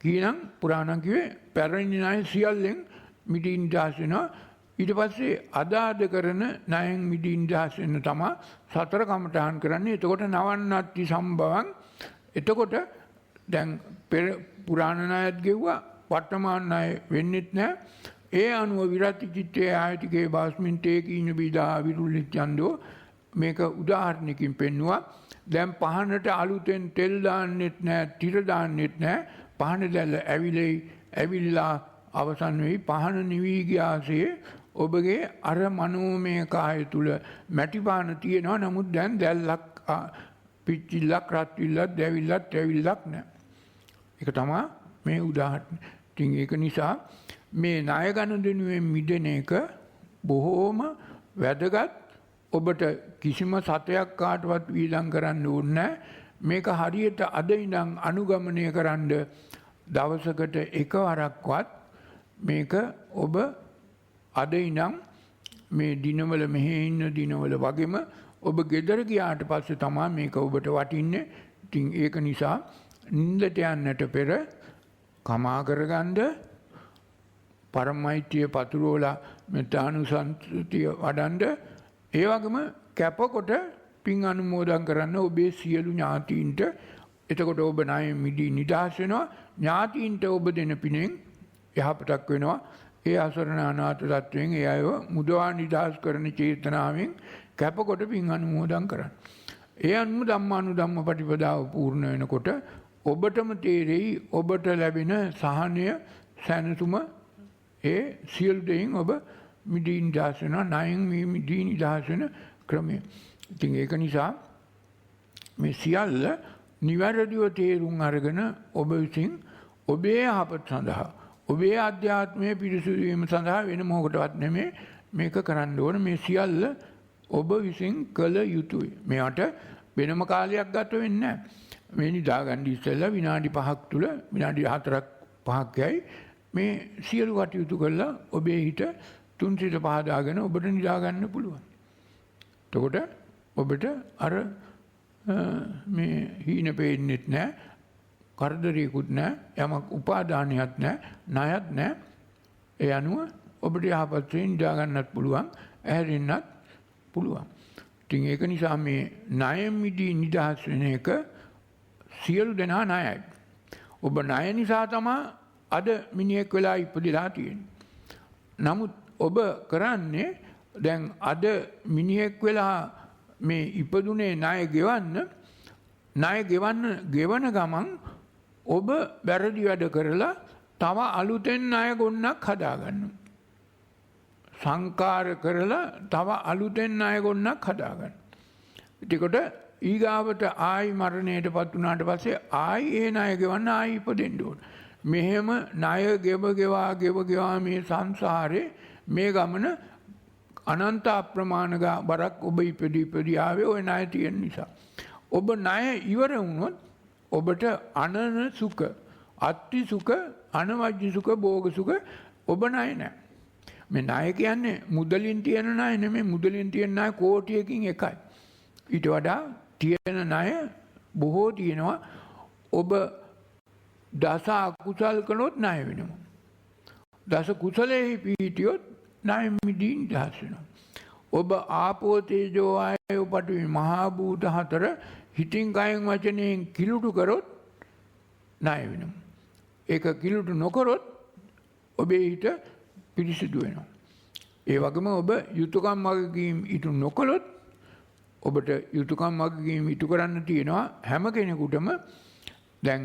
කීනම් පුරාණම් කිව්වේ පැරණි ණය සියල්ලෙන් මිදී නිදහස් වෙනවා. ඊට පස්සේ අදාද කරන ණයෙන් මිදී නිදහස් වෙන්න තමයි සතර කමඨාන් කරන්නේ. එතකොට නවන්නත්ති සම්භවං. එතකොට දැන් පෙර පුරාණ ණයත් ගෙව්වා, වර්තමාන ණය වෙන්නෙත් නැහැ. ඒ අනුව විරති චිත්තේ ආයතිකේ බාස්මින් තේකීන බීදා විරුල්ලිච්ඡන්தோ මේක උදාහරණකින් පෙන්නවා. දැන් පහනට අලුතෙන් තෙල් දාන්නෙත් නැහැ, තිර දාන්නෙත් නැහැ. පහන දැල්ල ඇවිල්ලා අවසන් වෙයි. පහන නිවි ගියාසේ ඔබගේ අර මනෝමය කාය තුල මැටි පාන තියෙනවා. නමුත් දැන් දැල්ලක් පිච්චිල්ලක් රත්විල්ලක් දැවිල්ලක් තැවිල්ලක් නැහැ. ඒක තමයි මේ උදාහරණ. ඉතින් ඒක නිසා මේ ණය ගනුදෙනුවෙන් මිදෙන එක බොහෝම වැදගත්. ඔබට කිසිම සතයක් කාටවත් වීදම් කරන්න ඕනේ නැහැ. මේක හරියට අද ඉඳන් අනුගමනය කරන්න දවසකට එකවරක්වත් මේක ඔබ අද ඉඳන් මේ දිනවල මෙහි ඉන්න දිනවල වගේම ඔබ ගෙදර ගියාට පස්සේ තමයි මේක ඔබට වටින්නේ. ඉතින් ඒක නිසා නින්දට යන්නට පෙර කමා කරගන්න, පරමෛත්‍රිය පතුරවලා මෙත්තානුසන්තිය වඩන්න, ඒ වගේම කැපකොට පින් අනුමෝදන් කරන්න ඔබේ සියලු ඥාතීන්ට. එතකොට ඔබ ණය මිදී නිදහස් වෙනවා. ඥාතීන්ට ඔබ දෙන පිනෙන් යහපතක් වෙනවා. ඒ අසරණ අනාථ තත්වයෙන් ඒ අයව මුදවා නිදහස් කරන චේතනාවෙන් කැපකොට පින් අනුමෝදන් කරන්න. ඒ අනුව ධම්මානුධම්ම පටිපදාව පූර්ණ වෙනකොට ඔබටම තේරෙයි ඔබට ලැබෙන සහනය සැනසුම ඒ සියලු දෙයින් ඔබ මිදී නිදහස් වෙනවා. ණයෙන් මේ මිදී නිදහස් වෙන ක්‍රමය. ඉතින් ඒක නිසා මේ සියල්ල නිවැරදිව තේරුම් අරගෙන ඔබ විසින් ඔබේ යහපත සඳහා ඔබේ අධ්‍යාත්මය පිරිසුදු වීම සඳහා වෙන මොකටවත් නෙමෙයි මේක කරන්න ඕන. මේ සියල්ල ඔබ විසින් කළ යුතුයි. මේකට වෙනම කාලයක් ගත වෙන්නේ නැහැ. මේ නිදාගන්න ඉස්සෙල්ලා විනාඩි 5ක් තුල විනාඩි 4ක් 5ක් යයි මේ සියලු කටයුතු කළා ඔබේ හිත තුන් සිත පහදාගෙන ඔබට නිදා ගන්න පුළුවන්. එතකොට ඔබට අර මේ හීන පේන්නෙත් නැහැ, කරදරයකුත් නැහැ, යමක් උපාදානියක් නැහැ, ණයක් නැහැ. ඒ අනුව ඔබට යහපත්යෙන් නිදා ගන්නත් පුළුවන්, ඇහැරෙන්නත් පුළුවන්. ඉතින් ඒක නිසා මේ ණයෙන් මිදී නිදහස් වෙන එක සියලු දෙනා ණයයි. ඔබ ණය නිසා තමයි අද මිනිහෙක් වෙලා ඉපදිලා තියෙන්නේ. නමුත් ඔබ කරන්නේ දැන් අද මිනිහෙක් වෙලා මේ ඉපදුනේ ණය ගෙවන ගමන් ඔබ වැරදි වැඩ කරලා තව අලුතෙන් ණය ගොන්නක් හදාගන්නවා. සංකාර කරලා තව අලුතෙන් ණය ගොන්නක් හදාගන්න. එතකොට ඊගාවට ආයි මරණයටපත් වුණාට පස්සේ ආයි ඒ ණය ගෙවන්න ආයි ඉපදෙන්න ඕන. මෙහෙම ණය ගෙවා මේ සංසාරේ මේ ගමන අනන්ත අප්‍රමාණ බරක් ඔබ ඉපදී ආවේ ওই ණය තියෙන නිසා. ඔබ ණය ඉවර වුණොත් ඔබට අනන සුඛ, අත්ති සුඛ, අනවජ්‍ය සුඛ, භෝග සුඛ ඔබ ණය නැහැ. මේ ණය කියන්නේ මුදලින් තියෙන ණය නෙමෙයි. මුදලින් තියෙන ණය කෝටියකින් එකයි. ඊට වඩා තියෙන ණය බොහෝ තියෙනවා. ඔබ දස අකුසල් කළොත් ණය වෙනවා. දස කුසලෙහි පිහිටියොත් ණය මිදී නිදහස් වෙනවා. ඔබ ආපෝ තේජෝ ආයෝ පඨවි මහා භූත හතර හිතින් කයෙන් වචනයෙන් කිලුටු කරොත් ණය වෙනවා. ඒක කිලුටු නොකරොත් ඔබේ හිත පිරිසිදු වෙනවා. ඒ වගේම ඔබ යුතුයකම් වගකීම් ඉටු නොකළොත් ඔබට යුතුයකම් වගකීම් ඉටු කරන්න තියෙනවා. හැම කෙනෙකුටම දැන්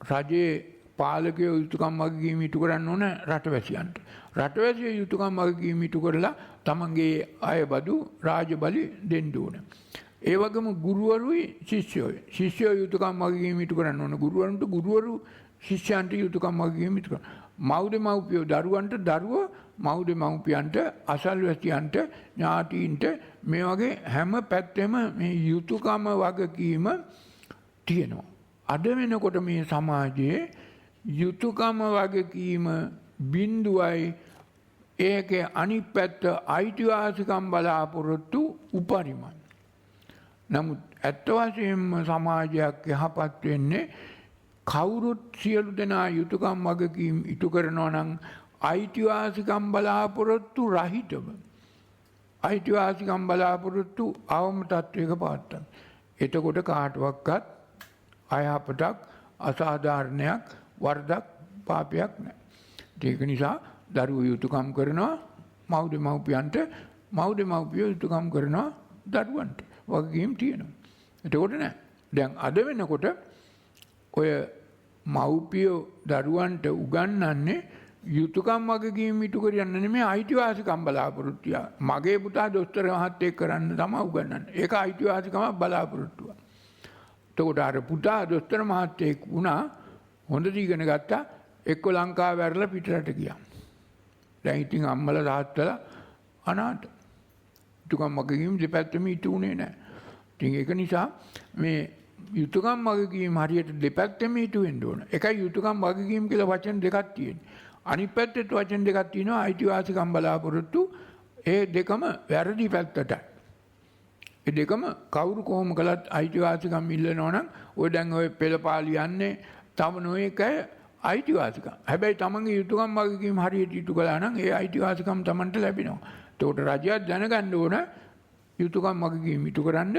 රජයේ පාලකයෝ යුතුයකම් වගකීම් ඉටු කරන්න ඕන රටවැසියන්ට. රටවැසියෝ යුතුයකම් වගකීම් ඉටු කරලා තමන්ගේ අයබදු රාජබලි දෙන්න ඕන. ඒ වගේම ගුරුවරුයි ශිෂ්‍යයෝ යුතුයකම් වගකීම් ඉටු කරන්න ඕන. ගුරුවරුන්ට ගුරුවරු ශිෂ්‍යයන්ට යුතුයකම් වගකීම් ඉටු කරන්න. මව්දෙමව්පියෝ දරුවන්ට දරුවෝ මව්දෙමව්පියන්ට අසල්වැසියන්ට ඥාතීන්ට මේ වගේ හැම පැත්තෙම මේ යුතුයකම වගකීම තියෙනවා. අද වෙනකොට මේ සමාජයේ යුතුයකම වගකීම බිඳුවයි ඒකේ අනිත් පැත්ත අයිතිවාසිකම් බලාපොරොත්තු උපරිමයි. නමුත් ඇත්ත වශයෙන්ම සමාජයක් යහපත් වෙන්නේ කවුරුත් සියලු දෙනා යුතුයකම් වගකීම් ඉටු කරනවා නම් අයිතිවාසිකම් බලාපොරොත්තු රහිතව අයිතිවාසිකම් බලාපොරොත්තු අවම තත්වයක පවත්තන. එතකොට කාටවත් අයහපතක් අසාධාරණයක් වරදක් පාපයක් නැහැ. ඒක නිසා දරුවෝ යුතුයකම් කරනවා මව්දෙමව්පියන්ට, මව්දෙමව්පියෝ යුතුයකම් කරනවා දරුවන්ට. වගකීම් තියෙනවා. එතකොට නෑ. දැන් අද වෙනකොට ඔය මව්පියෝ දරුවන්ට උගන්වන්නේ යුතුයකම් වගකීම් ඉටු කරන්න නෙමෙයි අයිතිවාසිකම් බලාපොරොත්තුය. මගේ පුතා දොස්තර මහත්තයෙක් කරන්න තමයි උගන්වන්නේ. ඒක අයිතිවාසිකම බලාපොරොත්තුව. එතකොට අර පුතා දොස්තර මහත්තයෙක් වුණා, හොඳට ඉගෙන ගත්තා, එක්ක ලංකාව වැරලා පිටරට ගියා. දැන් ඉතින් අම්මලා තාත්තලා අනාථ. යුතුයකම් වගකීම් දෙපැත්තම ඉටු උනේ නැහැ. ඉතින් ඒක නිසා මේ යුතුයකම් වගකීම් හරියට දෙපැත්තම ඉටු වෙන්න ඕන. එකයි යුතුයකම් වගකීම් කියලා වචන දෙකක් තියෙනවා. අනිත් පැත්තේ වචන දෙකක් තියෙනවා අයිතිවාසිකම් බලාපොරොත්තු. ඒ දෙකම වැරදි පැත්තටයි. ඒ දෙකම කවුරු කොහොම කළත් අයිතිවාසිකම් ඉල්ලනවා නම් ඔය දැන් ඔය පෙළපාලි යන්නේ තම නොයකයි අයිතිවාසිකම්. හැබැයි තමන්ගේ යුතුයකම් වගකීම් හරියට ඉටු කළා නම් ඒ අයිතිවාසිකම් තමන්ට ලැබෙනවා. එතකොට රජයක් දැනගන්න ඕන යුතුයකම් වගකීම් ඉටු කරන්න,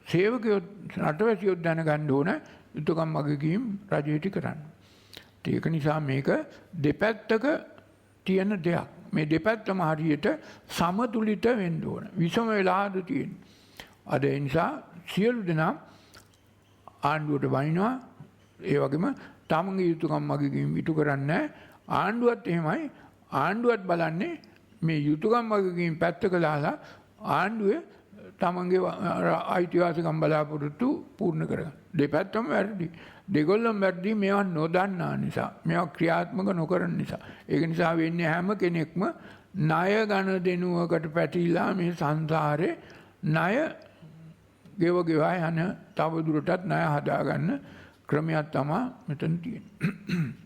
සේවකයෝ රටවැසියෝ දැනගන්න ඕන යුතුයකම් වගකීම් රජයට කරන්න. ඒක නිසා මේක දෙපැත්තක තියෙන දෙයක්. මේ දෙපැත්තම හරියට සමතුලිත වෙන්න ඕන. විසම වෙලාද තියෙන්නේ. අද ඒ නිසා සියලු දෙනා ආණ්ඩුවට වයින්නවා. ඒ වගේම තමන්ගේ යුතුයකම් වගකීම් ඉටු කරන්නේ ආණ්ඩුවත් එහෙමයි. ආණ්ඩුවත් බලන්නේ මේ යුතුයකම් වගකීම් පැත්තක දාලා ආණ්ඩුවේ තමන්ගේ අයිතිවාසිකම් බලාපොරොත්තු පූර්ණ කරගන්න. දෙපැත්තම වැරදි. දෙගොල්ලම වැරදි මේවා නොදන්නා නිසා. මේවා ක්‍රියාත්මක නොකරන නිසා. ඒක නිසා වෙන්නේ හැම කෙනෙක්ම ණය ගන්න දෙනුවකට පැටිලා මේ සංසාරේ ණය ගෙවා යන තව දුරටත් ණය හදාගන්න ක්‍රමයක් තමයි මෙතන තියෙන්නේ.